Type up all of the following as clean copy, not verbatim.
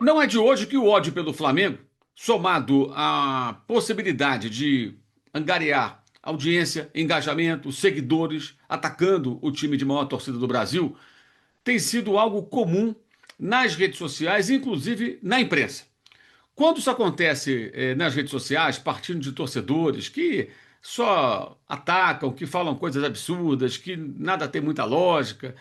Não é de hoje que o ódio pelo Flamengo, somado à possibilidade de angariar audiência, engajamento, seguidores, atacando o time de maior torcida do Brasil, tem sido algo comum nas redes sociais, inclusive na imprensa. Quando isso acontece nas redes sociais, partindo de torcedores que só atacam, que falam coisas absurdas, que nada tem muita lógica,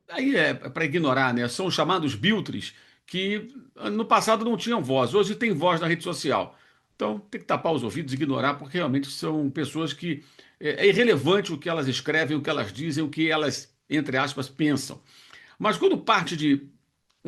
aí é para ignorar, né? São os chamados biltres, que no passado não tinham voz, hoje tem voz na rede social. Então tem que tapar os ouvidos, ignorar, porque realmente são pessoas que é irrelevante o que elas escrevem, o que elas dizem, o que elas, entre aspas, pensam. Mas quando parte de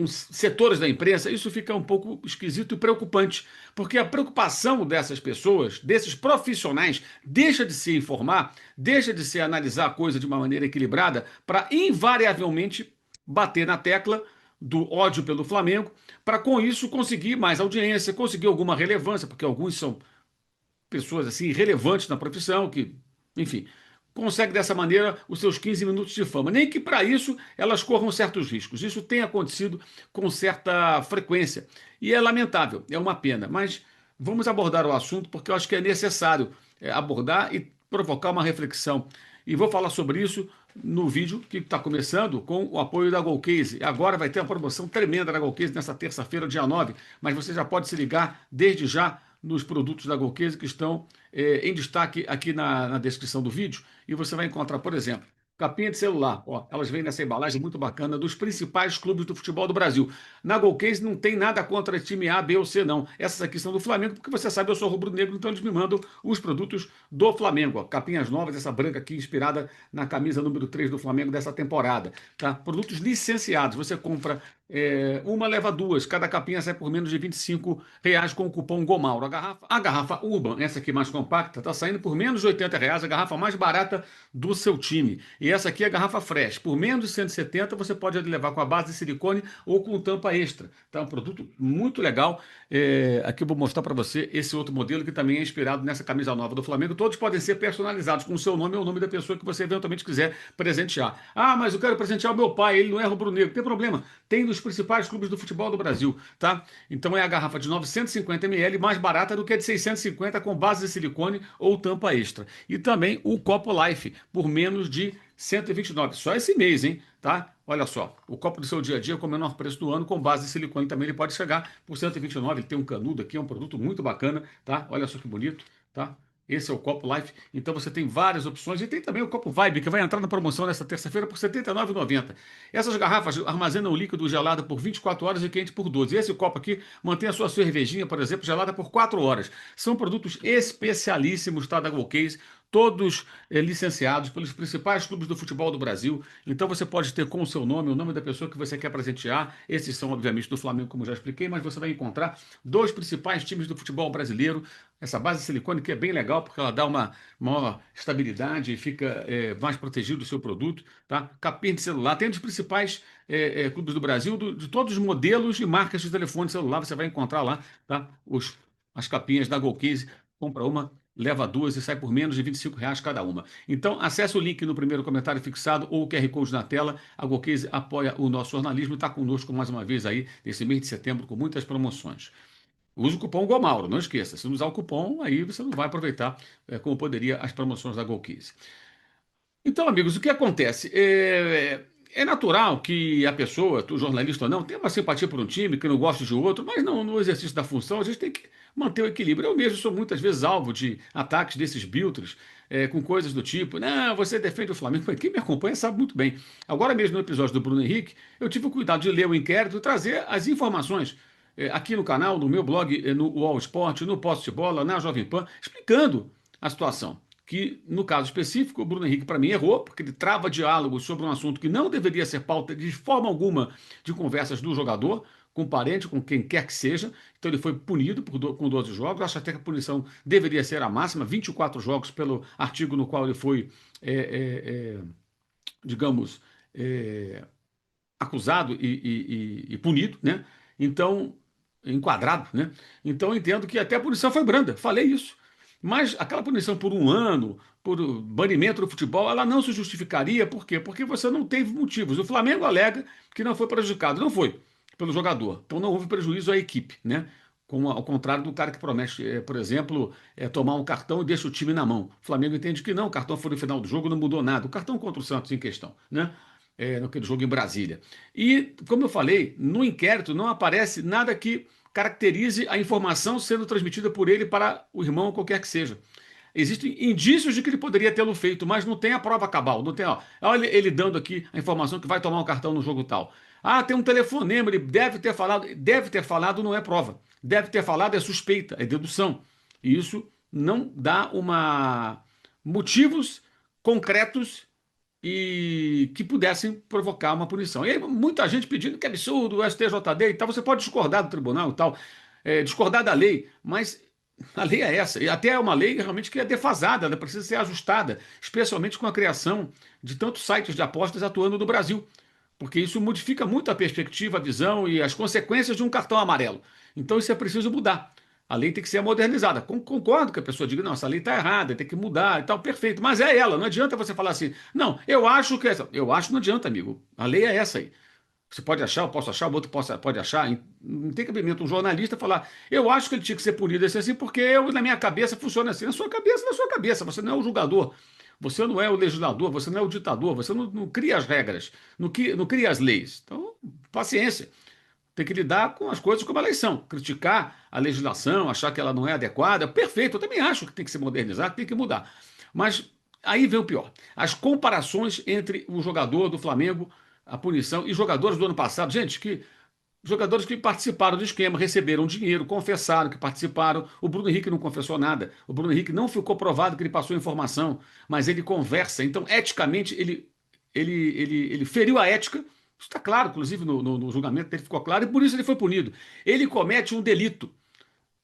setores da imprensa, isso fica um pouco esquisito e preocupante, porque a preocupação dessas pessoas, desses profissionais, deixa de se informar, deixa de se analisar a coisa de uma maneira equilibrada, para invariavelmente bater na tecla do ódio pelo Flamengo, para com isso conseguir mais audiência, conseguir alguma relevância, porque alguns são pessoas assim relevantes na profissão, que, enfim, consegue dessa maneira os seus 15 minutos de fama. Nem que para isso elas corram certos riscos. Isso tem acontecido com certa frequência e é lamentável, é uma pena. Mas vamos abordar o assunto porque eu acho que é necessário abordar e provocar uma reflexão. E vou falar sobre isso no vídeo que está começando com o apoio da Golcase. Agora vai ter uma promoção tremenda da Golcase nessa terça-feira, dia 9, mas você já pode se ligar desde já nos produtos da Golcase que estão em destaque aqui na descrição do vídeo e você vai encontrar, por exemplo, capinha de celular. Ó, elas vêm nessa embalagem muito bacana dos principais clubes do futebol do Brasil. Na Golcase não tem nada contra time A, B ou C, não. Essas aqui são do Flamengo, porque você sabe, eu sou rubro-negro, então eles me mandam os produtos do Flamengo. Ó, capinhas novas, essa branca aqui, inspirada na camisa número 3 do Flamengo dessa temporada. Tá? Produtos licenciados. Você compra uma, leva duas. Cada capinha sai por menos de R$ 25 com o cupom GOMAURO. A garrafa Urban, essa aqui mais compacta, está saindo por menos de R$ 80, a garrafa mais barata do seu time. E essa aqui é a garrafa Fresh. Por menos de 170 você pode levar com a base de silicone ou com tampa extra. Tá? Um produto muito legal. Aqui eu vou mostrar para você esse outro modelo que também é inspirado nessa camisa nova do Flamengo. Todos podem ser personalizados com o seu nome ou o nome da pessoa que você eventualmente quiser presentear. Ah, mas eu quero presentear o meu pai, ele não é rubro-negro. Não tem problema. Tem nos principais clubes do futebol do Brasil, tá? Então é a garrafa de 950 ml mais barata do que a de 650 com base de silicone ou tampa extra. E também o copo Life por menos de 129. Só esse mês, hein? Tá? Olha só, o copo do seu dia a dia com o menor preço do ano, com base de silicone também, ele pode chegar por 129. Ele tem um canudo aqui, é um produto muito bacana, tá? Olha só que bonito, tá? Esse é o copo Life. Então você tem várias opções. E tem também o copo Vibe, que vai entrar na promoção nesta terça-feira por R$ 79,90. Essas garrafas armazenam o líquido gelado por 24 horas e quente por 12. Esse copo aqui mantém a sua cervejinha, por exemplo, gelada por 4 horas. São produtos especialíssimos, tá, da Golcase, todos licenciados pelos principais clubes do futebol do Brasil. Então você pode ter com o seu nome, o nome da pessoa que você quer presentear. Esses são, obviamente, do Flamengo, como já expliquei, mas você vai encontrar dois principais times do futebol brasileiro. Essa base de silicone que é bem legal, porque ela dá uma maior estabilidade e fica mais protegido o seu produto. Tá? Capinha de celular. Tem dos principais clubes do Brasil, de todos os modelos e marcas de telefone celular, você vai encontrar lá, tá? As capinhas da Golcase. Compra uma, leva duas e sai por menos de R$ 25 cada uma. Então, acesse o link no primeiro comentário fixado ou o QR Code na tela. A Golcase apoia o nosso jornalismo e está conosco mais uma vez aí nesse mês de setembro com muitas promoções. Use o cupom GOMAURO, não esqueça. Se não usar o cupom, aí você não vai aproveitar como poderia as promoções da Golcase. Então, amigos, o que acontece? É natural que a pessoa, o jornalista ou não, tenha uma simpatia por um time, que não gosta de outro, mas não, no exercício da função a gente tem que manter o equilíbrio. Eu mesmo sou muitas vezes alvo de ataques desses biltres, com coisas do tipo, não, você defende o Flamengo. Quem me acompanha sabe muito bem. Agora mesmo no episódio do Bruno Henrique, eu tive o cuidado de ler o inquérito e trazer as informações aqui no canal, no meu blog, no UOL Esporte, no Posse de Bola, na Jovem Pan, explicando a situação. Que, no caso específico, o Bruno Henrique, para mim, errou, porque ele trava diálogos sobre um assunto que não deveria ser pauta de forma alguma de conversas do jogador, com parente, com quem quer que seja. Então ele foi punido com 12 jogos. Eu acho até que a punição deveria ser a máxima, 24 jogos pelo artigo no qual ele foi, digamos, acusado e punido, né? Então, enquadrado, né? Então eu entendo que até a punição foi branda, falei isso. Mas aquela punição por um ano, por banimento do futebol, ela não se justificaria. Por quê? Porque você não teve motivos. O Flamengo alega que não foi prejudicado. Não foi. pelo jogador. Então não houve prejuízo à equipe, né? Ao contrário do cara que promete, por exemplo, tomar um cartão e deixa o time na mão. O Flamengo entende que não, o cartão foi no final do jogo, não mudou nada. O cartão contra o Santos em questão, né? Naquele jogo em Brasília. E, como eu falei, no inquérito não aparece nada que caracterize a informação sendo transmitida por ele para o irmão, ou qualquer que seja. Existem indícios de que ele poderia tê-lo feito, mas não tem a prova cabal. Não tem, ó, olha ele dando aqui a informação que vai tomar um cartão no jogo tal. Ah, tem um telefonema, ele deve ter falado não é prova. Deve ter falado é suspeita, é dedução. E isso não dá motivos concretos e que pudessem provocar uma punição. E aí, muita gente pedindo que é absurdo, o STJD e tal, você pode discordar do tribunal e tal, discordar da lei, mas a lei é essa, e até é uma lei realmente que é defasada, ela precisa ser ajustada, especialmente com a criação de tantos sites de apostas atuando no Brasil, porque isso modifica muito a perspectiva, a visão e as consequências de um cartão amarelo. Então isso é preciso mudar. A lei tem que ser modernizada. Concordo que a pessoa diga, não, essa lei está errada, tem que mudar e tal, perfeito. Mas é ela, não adianta você falar assim, não, eu acho que essa. Eu acho que não adianta, amigo. A lei é essa aí. Você pode achar, eu posso achar, o outro pode achar. Não tem cabimento um jornalista falar, eu acho que ele tinha que ser punido assim, porque eu, na minha cabeça funciona assim. Na sua cabeça, você não é o julgador, você não é o legislador, você não é o ditador, você não cria as regras, não cria as leis. Então, paciência. Tem que lidar com as coisas como elas são. Criticar a legislação, achar que ela não é adequada, perfeito. Eu também acho que tem que se modernizar, que tem que mudar. Mas aí vem o pior. As comparações entre o jogador do Flamengo, a punição, e jogadores do ano passado. Gente, jogadores que participaram do esquema, receberam dinheiro, confessaram que participaram. O Bruno Henrique não confessou nada. O Bruno Henrique não ficou provado que ele passou informação, mas ele conversa. Então, eticamente, ele feriu a ética. Isso está claro, inclusive no julgamento dele ficou claro, e por isso ele foi punido. Ele comete um delito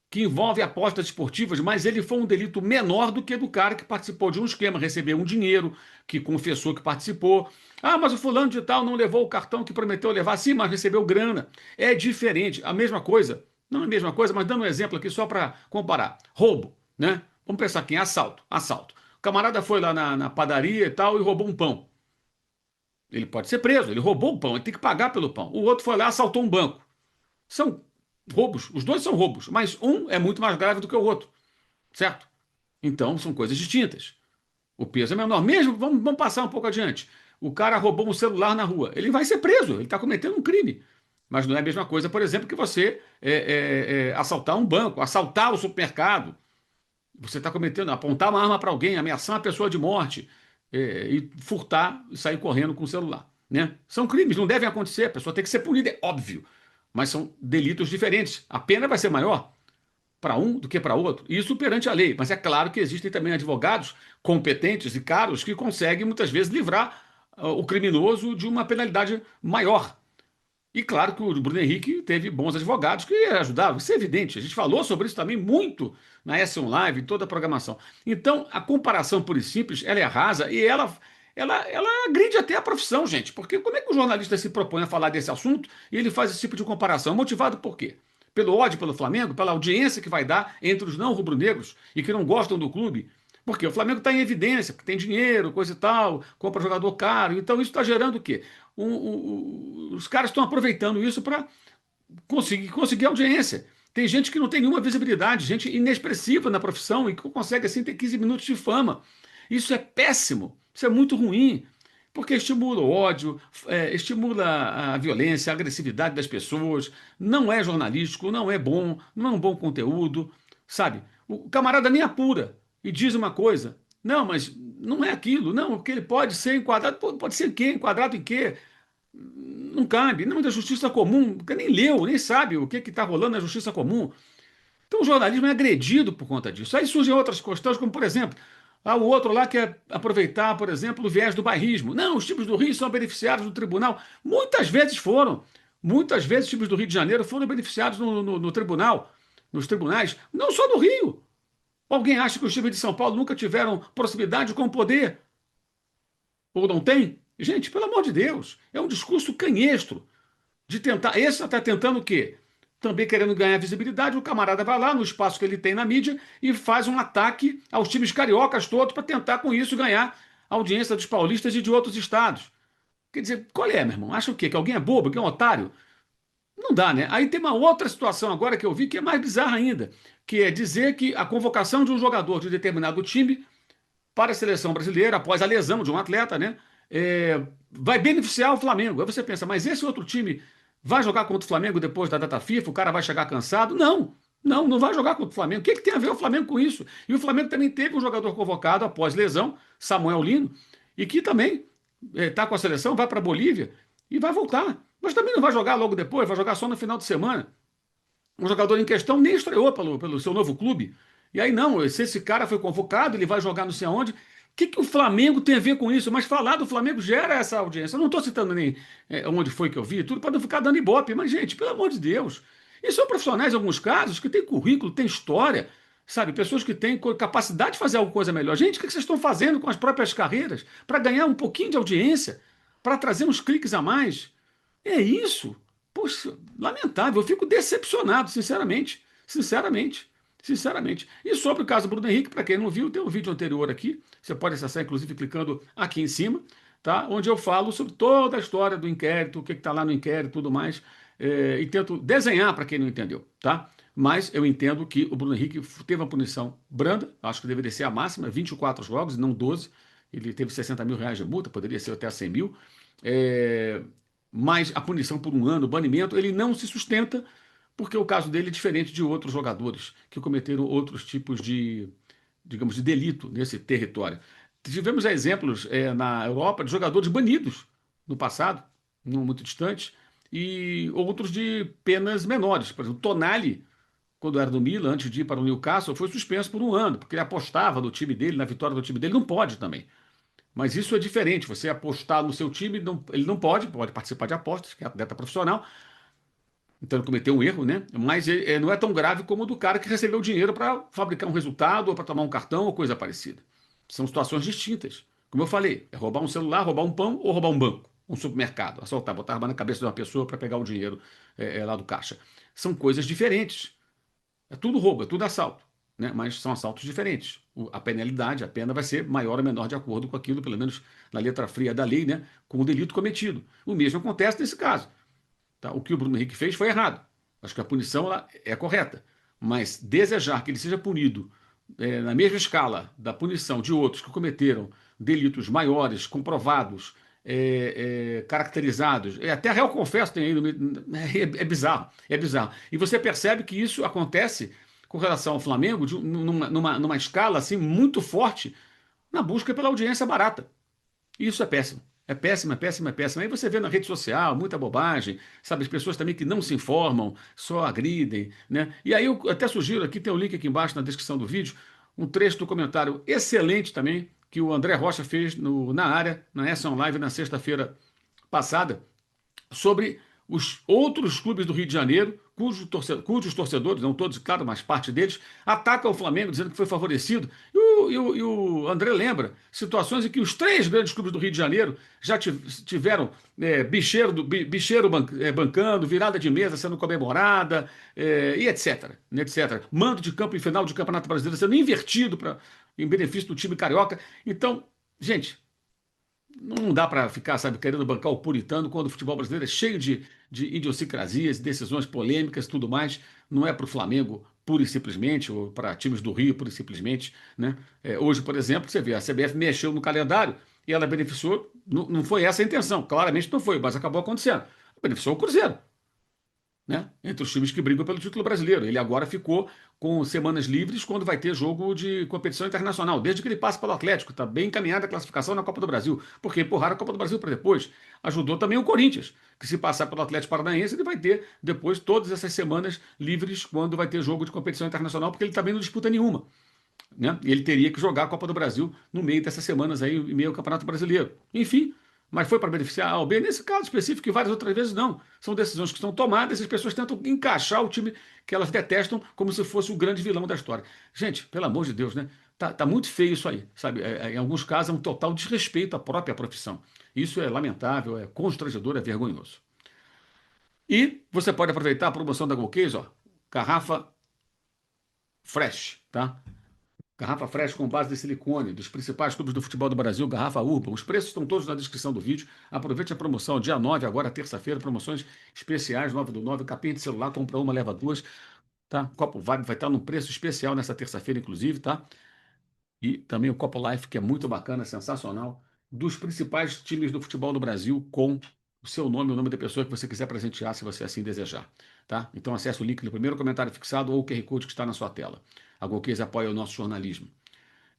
que envolve apostas esportivas, mas ele foi um delito menor do que do cara que participou de um esquema, recebeu um dinheiro, que confessou que participou. Ah, mas o fulano de tal não levou o cartão que prometeu levar, sim, mas recebeu grana. É diferente, a mesma coisa. Não é a mesma coisa, mas dando um exemplo aqui só para comparar. Roubo, né? Vamos pensar aqui em assalto. Assalto. O camarada foi lá na padaria e tal e roubou um pão. Ele pode ser preso, ele roubou o pão, ele tem que pagar pelo pão. O outro foi lá e assaltou um banco. São roubos, os dois são roubos, mas um é muito mais grave do que o outro, certo? Então são coisas distintas. O peso é menor. Mesmo, vamos passar um pouco adiante. O cara roubou um celular na rua, ele vai ser preso, ele está cometendo um crime. Mas não é a mesma coisa, por exemplo, que você assaltar um banco, assaltar o supermercado. Você está cometendo, apontar uma arma para alguém, ameaçar uma pessoa de morte, e furtar e sair correndo com o celular. Né? São crimes, não devem acontecer, a pessoa tem que ser punida, é óbvio. Mas são delitos diferentes. A pena vai ser maior para um do que para outro. Isso perante a lei. Mas é claro que existem também advogados competentes e caros que conseguem muitas vezes livrar o criminoso de uma penalidade maior. E claro que o Bruno Henrique teve bons advogados que ajudaram, isso é evidente. A gente falou sobre isso também muito na S1 Live, em toda a programação. Então, a comparação pura e simples, ela é rasa e ela agride até a profissão, gente. Porque como é que o jornalista se propõe a falar desse assunto e ele faz esse tipo de comparação? Motivado por quê? Pelo ódio pelo Flamengo, pela audiência que vai dar entre os não rubro-negros e que não gostam do clube. Porque o Flamengo está em evidência, porque tem dinheiro, coisa e tal, compra jogador caro. Então isso está gerando o quê? Os caras estão aproveitando isso para conseguir audiência. Tem gente que não tem nenhuma visibilidade, gente inexpressiva na profissão e que consegue assim ter 15 minutos de fama. Isso é péssimo, isso é muito ruim, porque estimula o ódio, estimula a violência, a agressividade das pessoas, não é jornalístico, não é bom, não é um bom conteúdo, sabe? O camarada nem apura e diz uma coisa. Não, mas não é aquilo, não, porque ele pode ser enquadrado, pode ser o quê? Enquadrado em quê? Não cabe, não é da justiça comum, porque nem leu, nem sabe o que está rolando na justiça comum. Então o jornalismo é agredido por conta disso. Aí surgem outras questões, como por exemplo, o outro lá quer aproveitar, por exemplo, o viés do bairrismo. Não, os times do Rio são beneficiados no tribunal. Muitas vezes foram. Muitas vezes os times do Rio de Janeiro foram beneficiados no tribunal, nos tribunais, não só no Rio. Alguém acha que os times de São Paulo nunca tiveram proximidade com o poder? Ou não tem? Gente, pelo amor de Deus, é um discurso canhestro de tentar. Esse está tentando o quê? Também querendo ganhar visibilidade, o camarada vai lá no espaço que ele tem na mídia e faz um ataque aos times cariocas todos para tentar com isso ganhar a audiência dos paulistas e de outros estados. Quer dizer, qual é, meu irmão? Acha o quê? Que alguém é bobo, que é um otário? Não dá, né? Aí tem uma outra situação agora que eu vi que é mais bizarra ainda, que é dizer que a convocação de um jogador de determinado time para a seleção brasileira, após a lesão de um atleta, né? Vai beneficiar o Flamengo. Aí você pensa, mas esse outro time vai jogar contra o Flamengo depois da data FIFA? O cara vai chegar cansado? Não, não vai jogar contra o Flamengo. O que tem a ver o Flamengo com isso? E o Flamengo também teve um jogador convocado após lesão, Samuel Lino, e que também está com a seleção, vai para a Bolívia e vai voltar. Mas também não vai jogar logo depois, vai jogar só no final de semana. O jogador em questão nem estreou pelo seu novo clube. E aí, não, se esse cara foi convocado, ele vai jogar não sei aonde. O que o Flamengo tem a ver com isso? Mas falar do Flamengo gera essa audiência. Eu não estou citando nem onde foi que eu vi, tudo para não ficar dando ibope. Mas, gente, pelo amor de Deus. E são profissionais, em alguns casos, que têm currículo, têm história, sabe? Pessoas que têm capacidade de fazer alguma coisa melhor. Gente, o que vocês estão fazendo com as próprias carreiras para ganhar um pouquinho de audiência, para trazer uns cliques a mais? É isso. Poxa, lamentável. Eu fico decepcionado, sinceramente. Sinceramente. Sinceramente. E sobre o caso do Bruno Henrique, para quem não viu, tem um vídeo anterior aqui. Você pode acessar, inclusive, clicando aqui em cima, tá? Onde eu falo sobre toda a história do inquérito, o que está lá no inquérito e tudo mais. E tento desenhar para quem não entendeu, tá? Mas eu entendo que o Bruno Henrique teve uma punição branda, acho que deveria ser a máxima, 24 jogos, não 12. Ele teve 60 mil reais de multa, poderia ser até 100 mil. É, mas a punição por um ano, o banimento, ele não se sustenta, porque o caso dele é diferente de outros jogadores que cometeram outros tipos de, digamos, de delito nesse território. Tivemos exemplos na Europa de jogadores banidos no passado, não muito distante, e outros de penas menores. Por exemplo, Tonali, quando era do Milan, antes de ir para o Newcastle, foi suspenso por um ano, porque ele apostava no time dele, na vitória do time dele, não pode também. Mas isso é diferente. Você apostar no seu time, ele não pode participar de apostas, que é atleta profissional, então ele cometeu um erro, né? Mas não é tão grave como o do cara que recebeu dinheiro para fabricar um resultado, ou para tomar um cartão, ou coisa parecida. São situações distintas. Como eu falei, é roubar um celular, roubar um pão ou roubar um banco, um supermercado, assaltar, botar arma na cabeça de uma pessoa para pegar o dinheiro lá do caixa. São coisas diferentes. É tudo roubo, é tudo assalto, né? Mas são assaltos diferentes. A penalidade, a pena vai ser maior ou menor de acordo com aquilo, pelo menos na letra fria da lei, né? Com o delito cometido. O mesmo acontece nesse caso. Tá? O que o Bruno Henrique fez foi errado. Acho que a punição ela é correta. Mas desejar que ele seja punido na mesma escala da punição de outros que cometeram delitos maiores, comprovados, caracterizados, até réu confesso tem aí, é bizarro, é bizarro. E você percebe que isso acontece com relação ao Flamengo numa escala assim muito forte na busca pela audiência barata. E isso é péssimo. É péssimo, é péssimo, é péssimo. Aí você vê na rede social muita bobagem, sabe? As pessoas também que não se informam, só agridem, né? E aí eu até sugiro aqui, tem um link aqui embaixo na descrição do vídeo, um trecho do comentário excelente também, que o André Rocha fez na área, na Essa Live, na sexta-feira passada, sobre os outros clubes do Rio de Janeiro, cujos torcedores, não todos, claro, mas parte deles, atacam o Flamengo dizendo que foi favorecido. E o André lembra situações em que os três grandes clubes do Rio de Janeiro já tiveram bicheiro bancando, virada de mesa sendo comemorada, e etc, etc. Mando de campo em final de Campeonato Brasileiro sendo invertido em benefício do time carioca. Então, gente, não dá para ficar, sabe, querendo bancar o puritano quando o futebol brasileiro é cheio de idiosincrasias, decisões polêmicas e tudo mais. Não é para o Flamengo pura e simplesmente, ou para times do Rio pura e simplesmente, né? Hoje, por exemplo, você vê, a CBF mexeu no calendário e ela beneficiou, não foi essa a intenção, claramente não foi, mas acabou acontecendo. Beneficiou o Cruzeiro, né? Entre os times que brigam pelo título brasileiro. Ele agora ficou com semanas livres quando vai ter jogo de competição internacional, desde que ele passa pelo Atlético. Está bem encaminhada a classificação na Copa do Brasil, porque empurraram a Copa do Brasil para depois. Ajudou também o Corinthians, que se passar pelo Atlético Paranaense, ele vai ter depois todas essas semanas livres quando vai ter jogo de competição internacional, porque ele também não disputa nenhuma, né? E ele teria que jogar a Copa do Brasil no meio dessas semanas aí, em meio ao Campeonato Brasileiro. Enfim, mas foi para beneficiar A ou B? Nesse caso específico e várias outras vezes não. São decisões que são tomadas e as pessoas tentam encaixar o time que elas detestam como se fosse o grande vilão da história. Gente, pelo amor de Deus, né? Tá muito feio isso aí, sabe? Em alguns casos é um total desrespeito à própria profissão. Isso é lamentável, é constrangedor, é vergonhoso. E você pode aproveitar a promoção da Golcase, ó, garrafa fresh, tá? Garrafa Fresh com base de silicone, dos principais clubes do futebol do Brasil, Garrafa Urban. Os preços estão todos na descrição do vídeo. Aproveite a promoção, dia 9, agora terça-feira, promoções especiais, 9 do 9, capinha de celular, compra uma, leva duas, tá? Copo Vibe vai estar num preço especial nessa terça-feira, inclusive, tá? E também o Copo Life, que é muito bacana, sensacional, dos principais times do futebol do Brasil, com o seu nome, o nome da pessoa que você quiser presentear, se você assim desejar, tá? Então acesse o link no primeiro comentário fixado ou o QR Code que está na sua tela. A Golcase apoia o nosso jornalismo.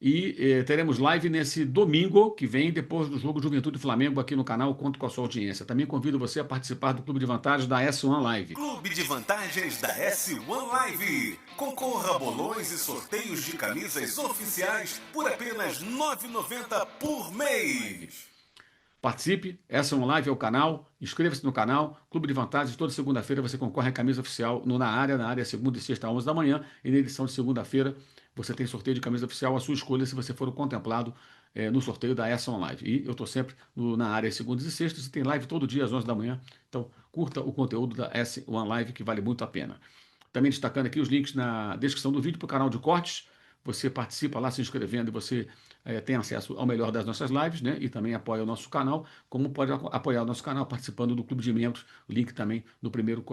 E teremos live nesse domingo que vem, depois do jogo Juventude e Flamengo, aqui no canal. Conto com a sua audiência. Também convido você a participar do Clube de Vantagens da S1 Live. Clube de Vantagens da S1 Live. Concorra a bolões e sorteios de camisas oficiais por apenas R$ 9,90 por mês. Participe, S1 Live é o canal, inscreva-se no canal, Clube de Vantagens, toda segunda-feira você concorre à camisa oficial na área segunda e sexta às 11 da manhã, e na edição de segunda-feira você tem sorteio de camisa oficial, a sua escolha se você for contemplado no sorteio da S1 Live. E eu estou sempre na área segundas e sextas, e tem live todo dia às 11 da manhã, então curta o conteúdo da S1 Live que vale muito a pena. Também destacando aqui os links na descrição do vídeo para o canal de cortes. Você participa lá se inscrevendo e você tem acesso ao melhor das nossas lives, né? E também apoia o nosso canal, como pode apoiar o nosso canal participando do Clube de Membros, o link também no primeiro,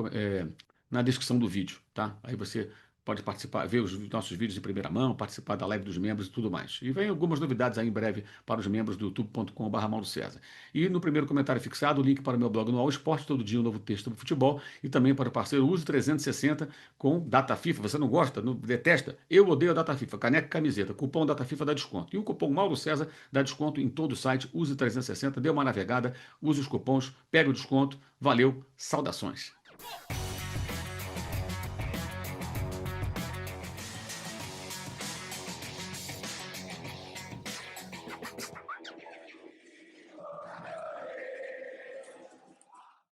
na descrição do vídeo, tá? Aí você pode participar, ver os nossos vídeos em primeira mão, participar da live dos membros e tudo mais. E vem algumas novidades aí em breve para os membros do youtube.com/MauroCésar. E no primeiro comentário fixado, o link para o meu blog no All Sport, todo dia um novo texto sobre futebol, e também para o parceiro Uso 360 com Data FIFA. Você não gosta, não detesta? Eu odeio a Data FIFA, caneca e camiseta. Cupom Data FIFA dá desconto. E o cupom Mauro César dá desconto em todo o site, Use 360, dê uma navegada, use os cupons, pega o desconto. Valeu, saudações.